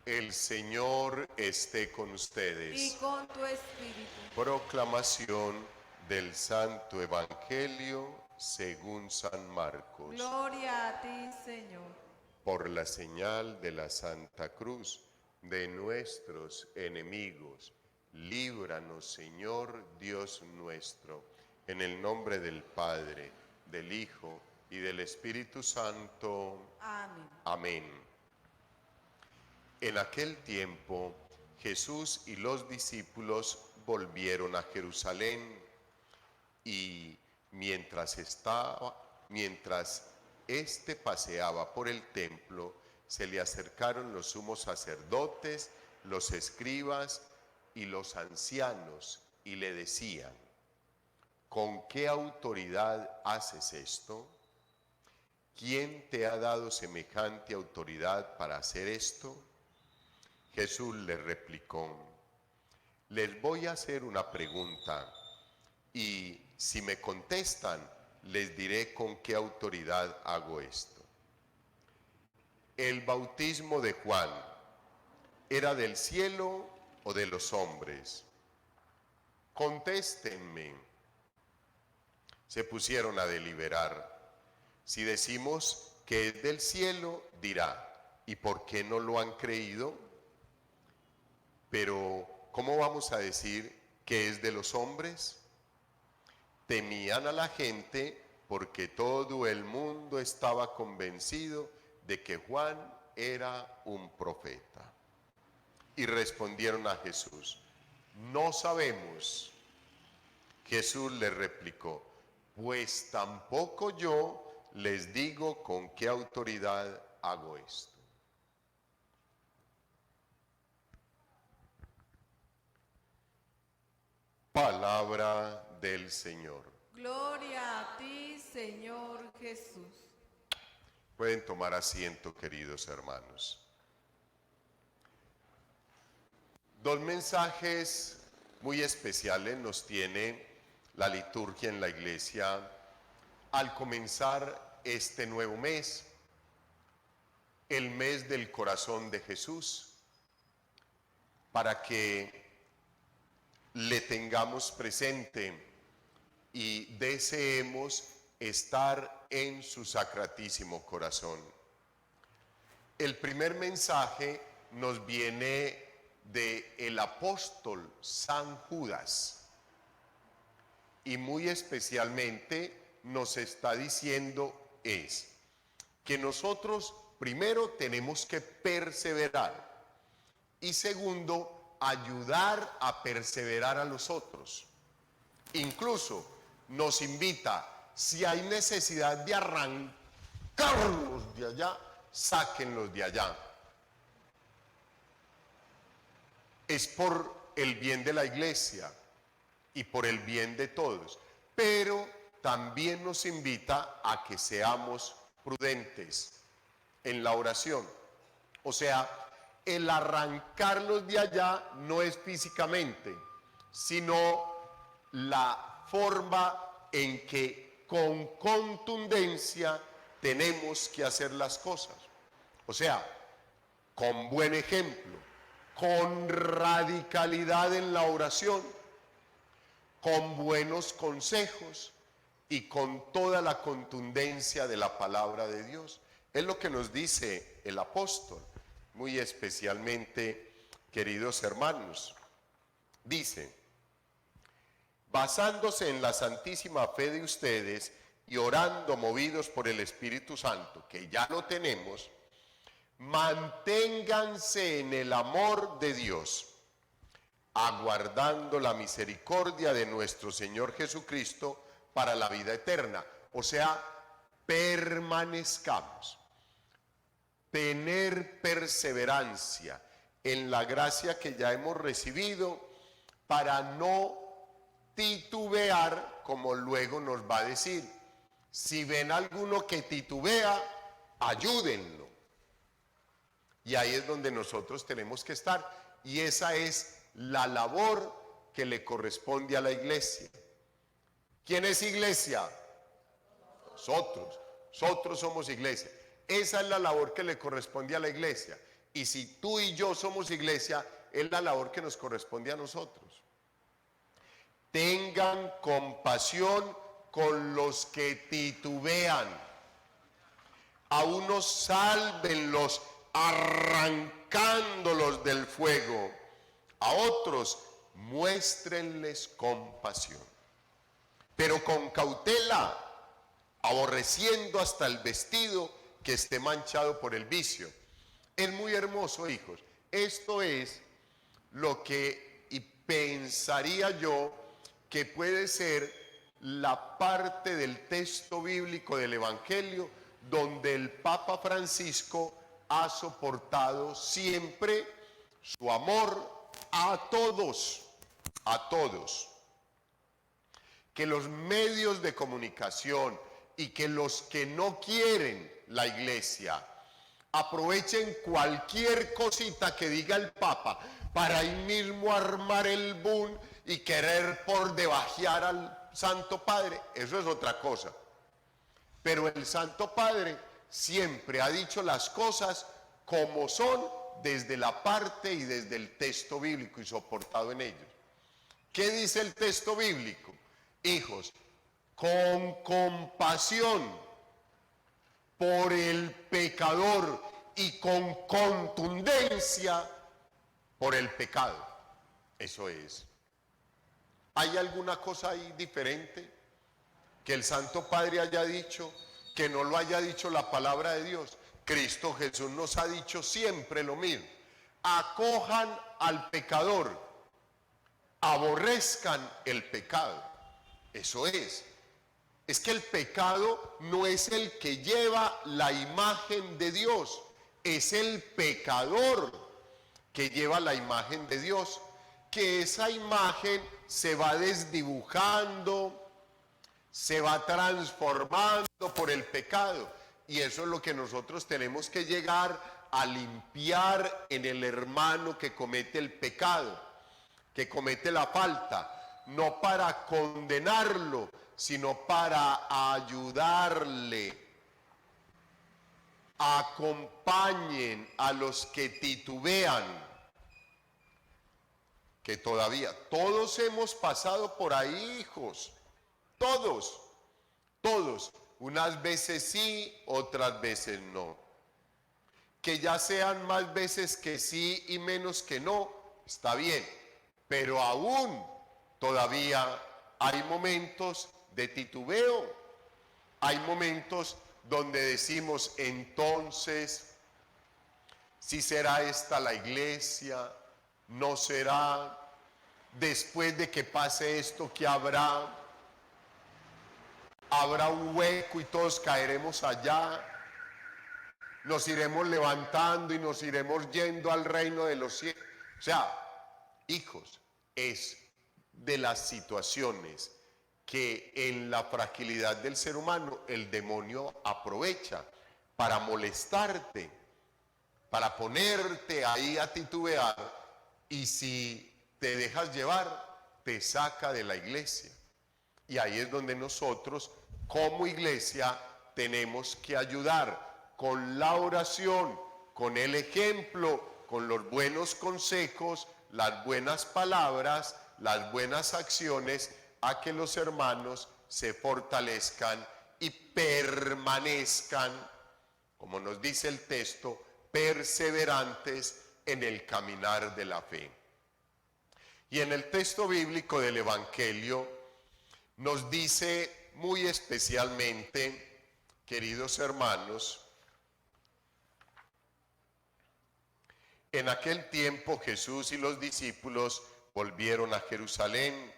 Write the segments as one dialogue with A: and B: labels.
A: El Señor esté con ustedes.
B: Y con tu espíritu.
A: Proclamación del Santo Evangelio según San Marcos.
B: Gloria a ti, Señor.
A: Por la señal de la Santa Cruz de nuestros enemigos, líbranos, Señor Dios nuestro, en el nombre del Padre, del Hijo y del Espíritu Santo.
B: Amén.
A: Amén. En aquel tiempo, Jesús y los discípulos volvieron a Jerusalén y mientras éste paseaba por el templo, se le acercaron los sumos sacerdotes, los escribas y los ancianos y le decían: ¿con qué autoridad haces esto? ¿Quién te ha dado semejante autoridad para hacer esto? Jesús les replicó: les voy a hacer una pregunta y si me contestan, les diré con qué autoridad hago esto. ¿El bautismo de Juan era del cielo o de los hombres? Contéstenme. Se pusieron a deliberar. Si decimos que es del cielo, dirá: ¿y por qué no lo han creído? Pero, ¿cómo vamos a decir que es de los hombres? Temían a la gente porque todo el mundo estaba convencido de que Juan era un profeta. Y respondieron a Jesús: no sabemos. Jesús les replicó: pues tampoco yo les digo con qué autoridad hago esto. Palabra del Señor.
B: Gloria a ti, Señor Jesús.
A: Pueden tomar asiento, queridos hermanos. Dos mensajes muy especiales nos tiene la liturgia en la iglesia al comenzar este nuevo mes, el mes del corazón de Jesús, para que le tengamos presente y deseemos estar en su sacratísimo corazón. El primer mensaje nos viene del apóstol San Judas y muy especialmente nos está diciendo que nosotros primero tenemos que perseverar y segundo, ayudar a perseverar a los otros. Incluso nos invita, si hay necesidad de arrancarlos de allá, sáquenlos de allá. Es por el bien de la iglesia y por el bien de todos, pero también nos invita a que seamos prudentes en la oración. O sea, el arrancarlos de allá no es físicamente, sino la forma en que con contundencia tenemos que hacer las cosas. O sea, con buen ejemplo, con radicalidad en la oración, con buenos consejos y con toda la contundencia de la palabra de Dios. Es lo que nos dice el apóstol, muy especialmente, queridos hermanos. Dice: basándose en la santísima fe de ustedes y orando movidos por el Espíritu Santo, que ya lo tenemos, manténganse en el amor de Dios, aguardando la misericordia de nuestro Señor Jesucristo para la vida eterna. O sea, permanezcamos. Tener perseverancia en la gracia que ya hemos recibido para no titubear, como luego nos va a decir. Si ven a alguno que titubea, ayúdenlo. Y ahí es donde nosotros tenemos que estar. Y esa es la labor que le corresponde a la iglesia. ¿Quién es iglesia? Nosotros somos iglesia. Esa es la labor que le corresponde a la iglesia. Y si tú y yo somos iglesia, es la labor que nos corresponde a nosotros. Tengan compasión con los que titubean. A unos sálvenlos arrancándolos del fuego. A otros muéstrenles compasión. Pero con cautela, aborreciendo hasta el vestido que esté manchado por el vicio. Es muy hermoso, hijos. Esto es lo que pensaría yo que puede ser la parte del texto bíblico del Evangelio donde el Papa Francisco ha soportado siempre su amor a todos, a todos. Que los medios de comunicación y que los que no quieren la iglesia aprovechen cualquier cosita que diga el Papa para ahí mismo armar el boom y querer por debajear al Santo Padre, eso es otra cosa. Pero el Santo Padre siempre ha dicho las cosas como son desde la parte y desde el texto bíblico y soportado en ellos. ¿Qué dice el texto bíblico? Hijos, con compasión por el pecador y con contundencia por el pecado. Eso es. ¿Hay alguna cosa ahí diferente que el Santo Padre haya dicho, que no lo haya dicho la palabra de Dios? Cristo Jesús nos ha dicho siempre lo mismo. Acojan al pecador, aborrezcan el pecado. Eso es. Es que el pecado no es el que lleva la imagen de Dios, es el pecador que lleva la imagen de Dios, que esa imagen se va desdibujando, se va transformando por el pecado. Y eso es lo que nosotros tenemos que llegar a limpiar en el hermano que comete el pecado, que comete la falta, no para condenarlo, sino para ayudarle. Acompañen a los que titubean, que todavía, todos hemos pasado por ahí, hijos, todos, unas veces sí, otras veces no. Que ya sean más veces que sí y menos que no, está bien, pero aún todavía hay momentos de titubeo, hay momentos donde decimos, entonces, si será esta la iglesia, no será, después de que pase esto, ¿qué habrá? Habrá un hueco y todos caeremos allá, nos iremos levantando y nos iremos yendo al reino de los cielos. O sea, hijos, es de las situaciones que en la fragilidad del ser humano el demonio aprovecha para molestarte, para ponerte ahí a titubear, y si te dejas llevar, te saca de la iglesia. Y ahí es donde nosotros, como iglesia, tenemos que ayudar con la oración, con el ejemplo, con los buenos consejos, las buenas palabras, las buenas acciones, a que los hermanos se fortalezcan y permanezcan, como nos dice el texto, perseverantes en el caminar de la fe. Y en el texto bíblico del Evangelio nos dice muy especialmente, queridos hermanos, en aquel tiempo Jesús y los discípulos volvieron a Jerusalén,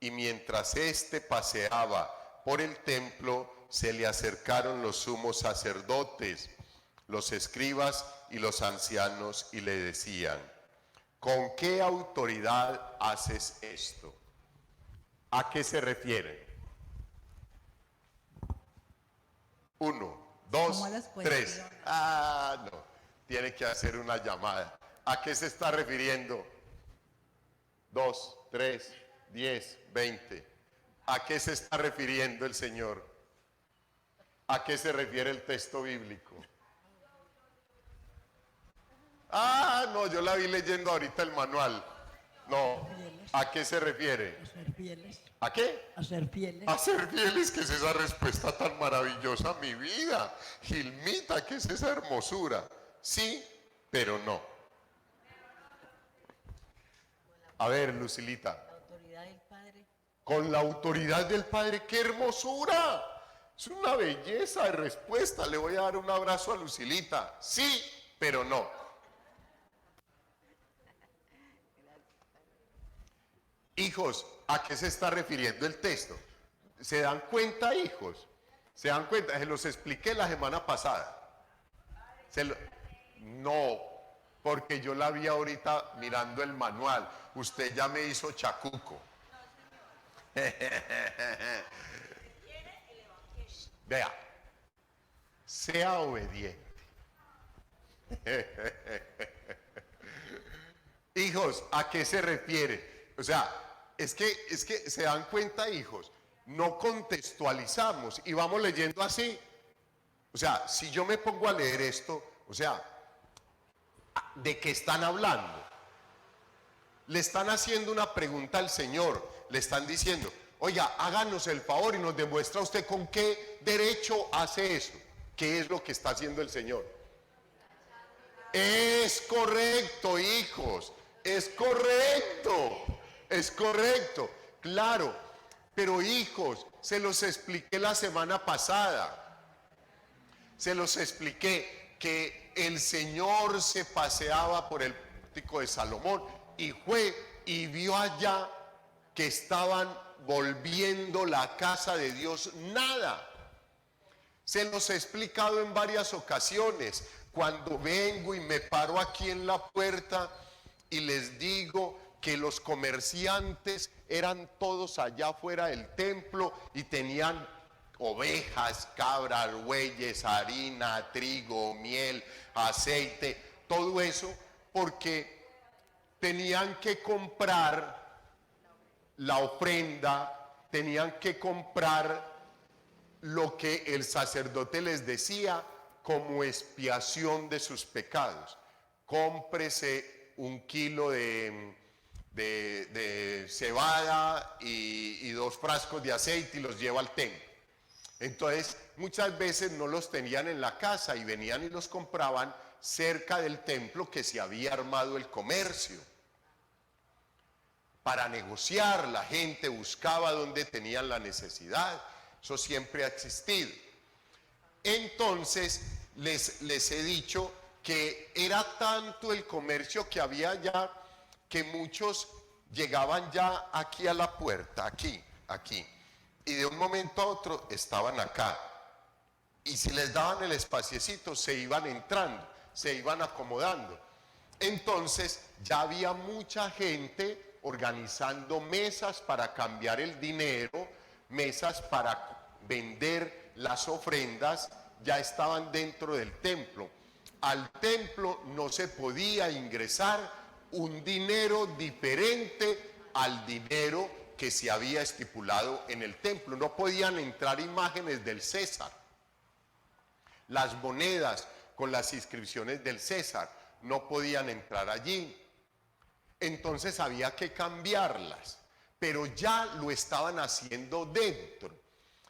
A: y mientras éste paseaba por el templo, se le acercaron los sumos sacerdotes, los escribas y los ancianos, y le decían, ¿con qué autoridad haces esto? ¿A qué se refieren? 1, 2, 3. No, tiene que hacer una llamada. ¿A qué se está refiriendo? 2, 3, 10, 20. ¿A qué se está refiriendo el Señor? ¿A qué se refiere el texto bíblico? Ah, no, yo la vi leyendo ahorita el manual. No,
C: Fieles,
A: ¿a qué se refiere?
C: a ser fieles,
A: ¿A qué?
C: a ser fieles.
A: A ser fieles, que es esa respuesta tan maravillosa a mi vida. Gilmita, ¿qué es esa hermosura? Sí, pero no. A ver, Lucilita.
C: La autoridad del Padre.
A: Con la autoridad del Padre, ¡qué hermosura! Es una belleza de respuesta. Le voy a dar un abrazo a Lucilita. Sí, pero no. Hijos, ¿a qué se está refiriendo el texto? ¿Se dan cuenta, hijos? ¿Se dan cuenta? Se los expliqué la semana pasada. No, porque yo la vi ahorita mirando el manual. Usted ya me hizo chacuco. Vea, sea obediente. Hijos, ¿a qué se refiere? O sea, es que se dan cuenta, hijos, no contextualizamos y vamos leyendo así. O sea, si yo me pongo a leer esto, o sea, ¿de qué están hablando? Le están haciendo una pregunta al Señor, le están diciendo, oiga, háganos el favor y nos demuestra usted con qué derecho hace eso. ¿Qué es lo que está haciendo el Señor? Es correcto, hijos, es correcto, claro, pero hijos, se los expliqué la semana pasada, se los expliqué que el Señor se paseaba por el pórtico de Salomón y fue y vio allá que estaban volviendo la casa de Dios nada. Se los he explicado en varias ocasiones. Cuando vengo y me paro aquí en la puerta y les digo que los comerciantes eran todos allá afuera del templo y tenían ovejas, cabras, bueyes, harina, trigo, miel, aceite, todo eso, porque tenían que comprar la ofrenda, tenían que comprar lo que el sacerdote les decía como expiación de sus pecados. Cómprese 1 kilo de cebada y 2 frascos de aceite y los lleva al templo. Entonces, muchas veces no los tenían en la casa y venían y los compraban cerca del templo que se había armado el comercio. Para negociar, la gente buscaba donde tenían la necesidad. Eso siempre ha existido. Entonces, les he dicho que era tanto el comercio que había ya, que muchos llegaban ya aquí a la puerta, aquí, y de un momento a otro estaban acá. Y si les daban el espaciecito, se iban entrando, se iban acomodando. Entonces, ya había mucha gente organizando mesas para cambiar el dinero, mesas para vender las ofrendas, ya estaban dentro del templo. Al templo no se podía ingresar un dinero diferente al dinero que se había estipulado en el templo. No podían entrar imágenes del César. Las monedas con las inscripciones del César no podían entrar allí. Entonces había que cambiarlas, pero ya lo estaban haciendo dentro.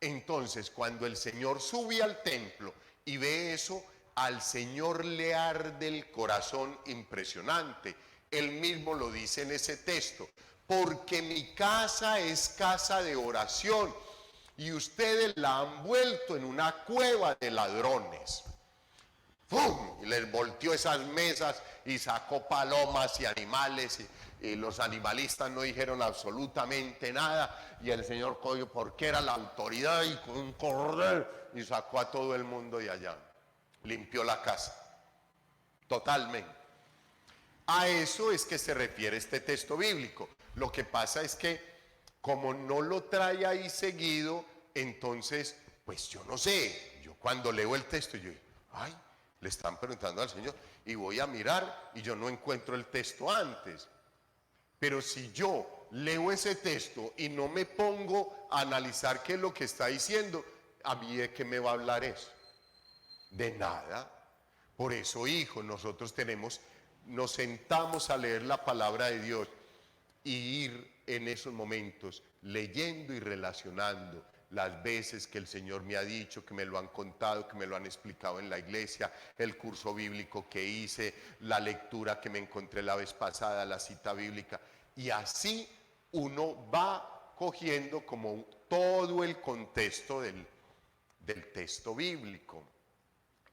A: Entonces, cuando el Señor sube al templo y ve eso, al Señor le arde el corazón impresionante. Él mismo lo dice en ese texto, porque mi casa es casa de oración y ustedes la han vuelto en una cueva de ladrones. ¡Pum! Y les volteó esas mesas y sacó palomas y animales y los animalistas no dijeron absolutamente nada y el Señor cogió porque era la autoridad y con un cordel y sacó a todo el mundo de allá, limpió la casa totalmente. A eso es que se refiere este texto bíblico. Lo que pasa es que como no lo trae ahí seguido, entonces pues yo no sé, yo cuando leo el texto yo digo, ay, le están preguntando al Señor y voy a mirar y yo no encuentro el texto antes. Pero si yo leo ese texto y no me pongo a analizar qué es lo que está diciendo, ¿a mí de qué me va a hablar eso? De nada. Por eso, hijos, nosotros tenemos nos sentamos a leer la palabra de Dios y ir en esos momentos leyendo y relacionando las veces que el Señor me ha dicho, que me lo han contado, que me lo han explicado en la iglesia, el curso bíblico que hice, la lectura que me encontré la vez pasada, la cita bíblica, y así uno va cogiendo como todo el contexto del texto bíblico.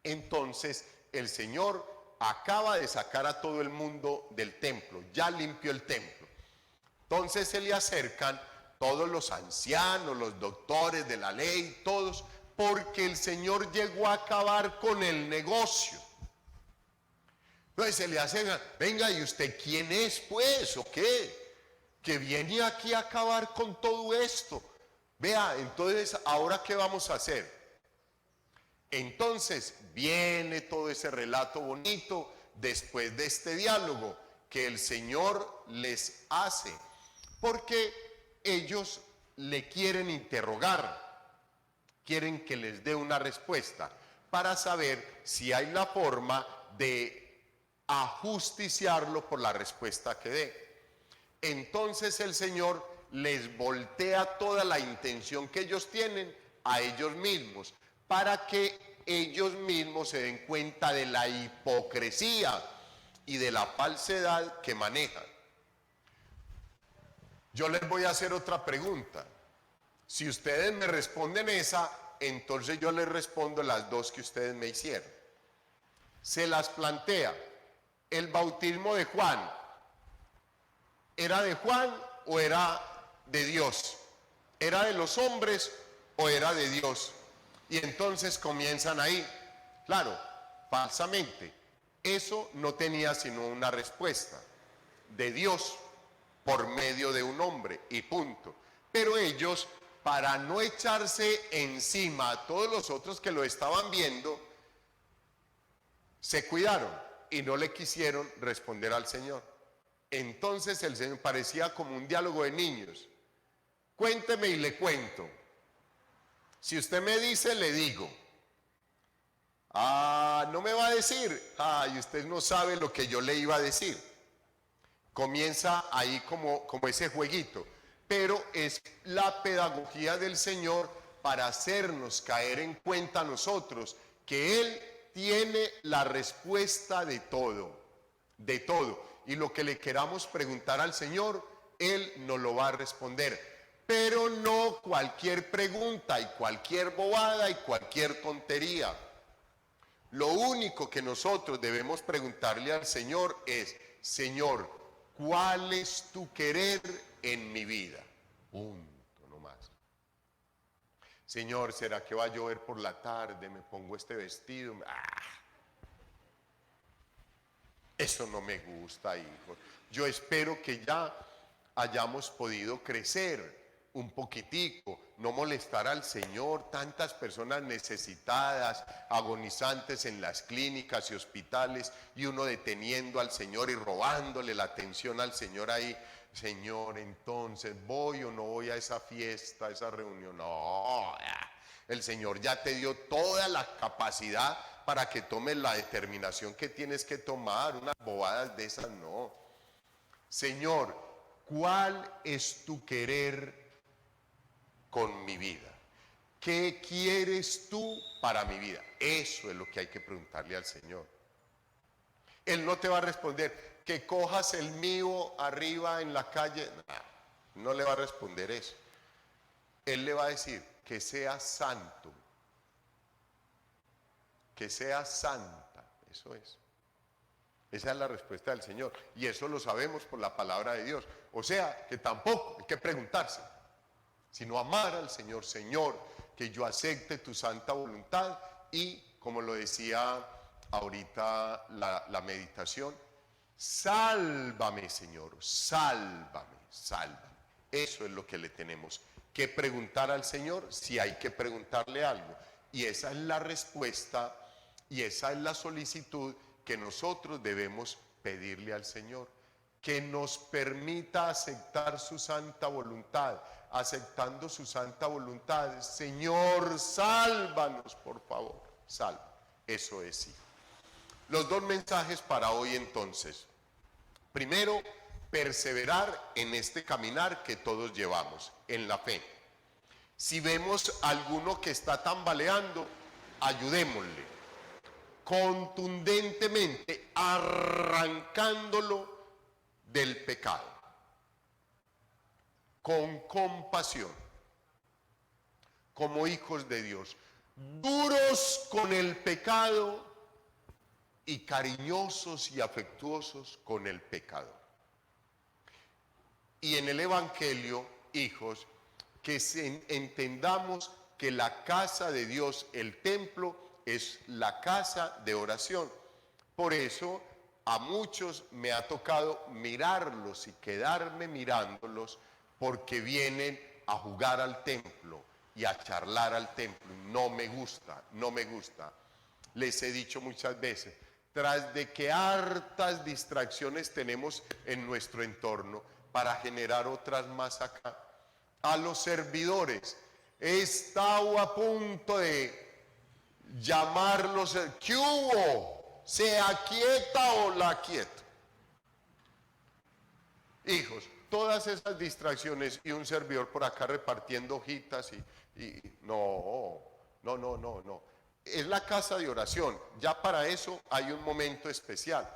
A: Entonces el Señor acaba de sacar a todo el mundo del templo, ya limpió el templo. Entonces se le acercan todos los ancianos, los doctores de la ley, todos, porque el Señor llegó a acabar con el negocio. Entonces se le acercan, venga, ¿y usted quién es pues o qué? Que viene aquí a acabar con todo esto. Vea, entonces, ¿ahora qué vamos a hacer? Entonces viene todo ese relato bonito después de este diálogo que el Señor les hace, porque ellos le quieren interrogar, quieren que les dé una respuesta para saber si hay la forma de ajusticiarlo por la respuesta que dé. Entonces el Señor les voltea toda la intención que ellos tienen a ellos mismos, para que ellos mismos se den cuenta de la hipocresía y de la falsedad que manejan. Yo les voy a hacer otra pregunta. Si ustedes me responden esa, entonces yo les respondo las dos que ustedes me hicieron. Se las plantea. ¿El bautismo de Juan era de Juan o era de Dios? ¿Era de los hombres o era de Dios? Y entonces comienzan ahí. Claro, falsamente. Eso no tenía sino una respuesta: de Dios por medio de un hombre, y punto. Pero ellos, para no echarse encima a todos los otros que lo estaban viendo, se cuidaron y no le quisieron responder al Señor. Entonces el Señor parecía como un diálogo de niños. Cuénteme y le cuento. Si usted me dice, le digo. Ah, no me va a decir. Ay, usted no sabe lo que yo le iba a decir. Comienza ahí como ese jueguito, pero es la pedagogía del Señor para hacernos caer en cuenta a nosotros que Él tiene la respuesta de todo, y lo que le queramos preguntar al Señor, Él nos lo va a responder, pero no cualquier pregunta y cualquier bobada y cualquier tontería. Lo único que nosotros debemos preguntarle al Señor es: Señor, ¿cuál es tu querer en mi vida? Punto, no más. Señor, ¿será que va a llover por la tarde? Me pongo este vestido. Eso no me gusta, hijo. Yo espero que ya hayamos podido crecer un poquitico, no molestar al Señor, tantas personas necesitadas, agonizantes en las clínicas y hospitales, y uno deteniendo al Señor y robándole la atención al Señor ahí. Señor, entonces, ¿voy o no voy a esa fiesta, a esa reunión? No, el Señor ya te dio toda la capacidad para que tomes la determinación que tienes que tomar. Unas bobadas de esas no. Señor, ¿cuál es tu querer con mi vida? ¿Qué quieres tú para mi vida? Eso es lo que hay que preguntarle al Señor. Él no te va a responder que cojas el mío arriba en la calle. No le va a responder eso. Él le va a decir que seas santo, que seas santa. Eso es. Esa es la respuesta del Señor. Y eso lo sabemos por la palabra de Dios. O sea, que tampoco hay que preguntarse, sino amar al Señor. Señor, que yo acepte tu santa voluntad, y como lo decía ahorita la meditación, sálvame, Señor, sálvame, sálvame. Eso es lo que le tenemos que preguntar al Señor, si hay que preguntarle algo. Y esa es la respuesta y esa es la solicitud que nosotros debemos pedirle al Señor, que nos permita aceptar su santa voluntad. Aceptando su santa voluntad, Señor, sálvanos, por favor, salva. Eso es sí. Los dos mensajes para hoy entonces. Primero, perseverar en este caminar que todos llevamos, en la fe. Si vemos a alguno que está tambaleando, ayudémosle contundentemente, arrancándolo del pecado, con compasión, como hijos de Dios, duros con el pecado y cariñosos y afectuosos con el pecador. Y en el Evangelio, hijos, que entendamos que la casa de Dios, el templo, es la casa de oración. Por eso a muchos me ha tocado mirarlos y quedarme mirándolos, porque vienen a jugar al templo y a charlar al templo. No me gusta, no me gusta. Les he dicho muchas veces, tras de que hartas distracciones tenemos en nuestro entorno para generar otras más acá, a los servidores he estado a punto de llamarlos, ¿qué hubo? ¿Se aquieta o la quieto? Hijos, todas esas distracciones y un servidor por acá repartiendo hojitas y no. Es la casa de oración, ya para eso hay un momento especial.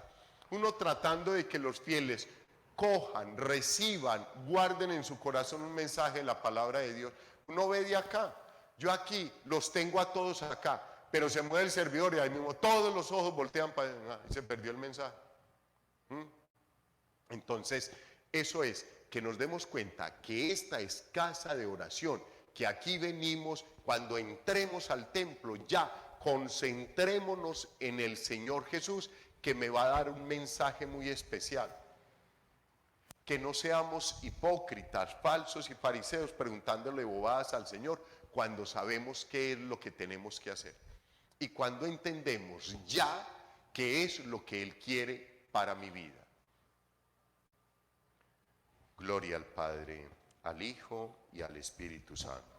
A: Uno tratando de que los fieles cojan, reciban, guarden en su corazón un mensaje de la palabra de Dios. Uno ve de acá, yo aquí los tengo a todos acá, pero se mueve el servidor y ahí mismo todos los ojos voltean para allá y se perdió el mensaje. Entonces, eso es, que nos demos cuenta que esta es casa de oración, que aquí venimos, cuando entremos al templo, ya concentrémonos en el Señor Jesús, que me va a dar un mensaje muy especial. Que no seamos hipócritas, falsos y fariseos preguntándole bobadas al Señor cuando sabemos qué es lo que tenemos que hacer. Y cuando entendemos ya qué es lo que Él quiere para mi vida. Gloria al Padre, al Hijo y al Espíritu Santo.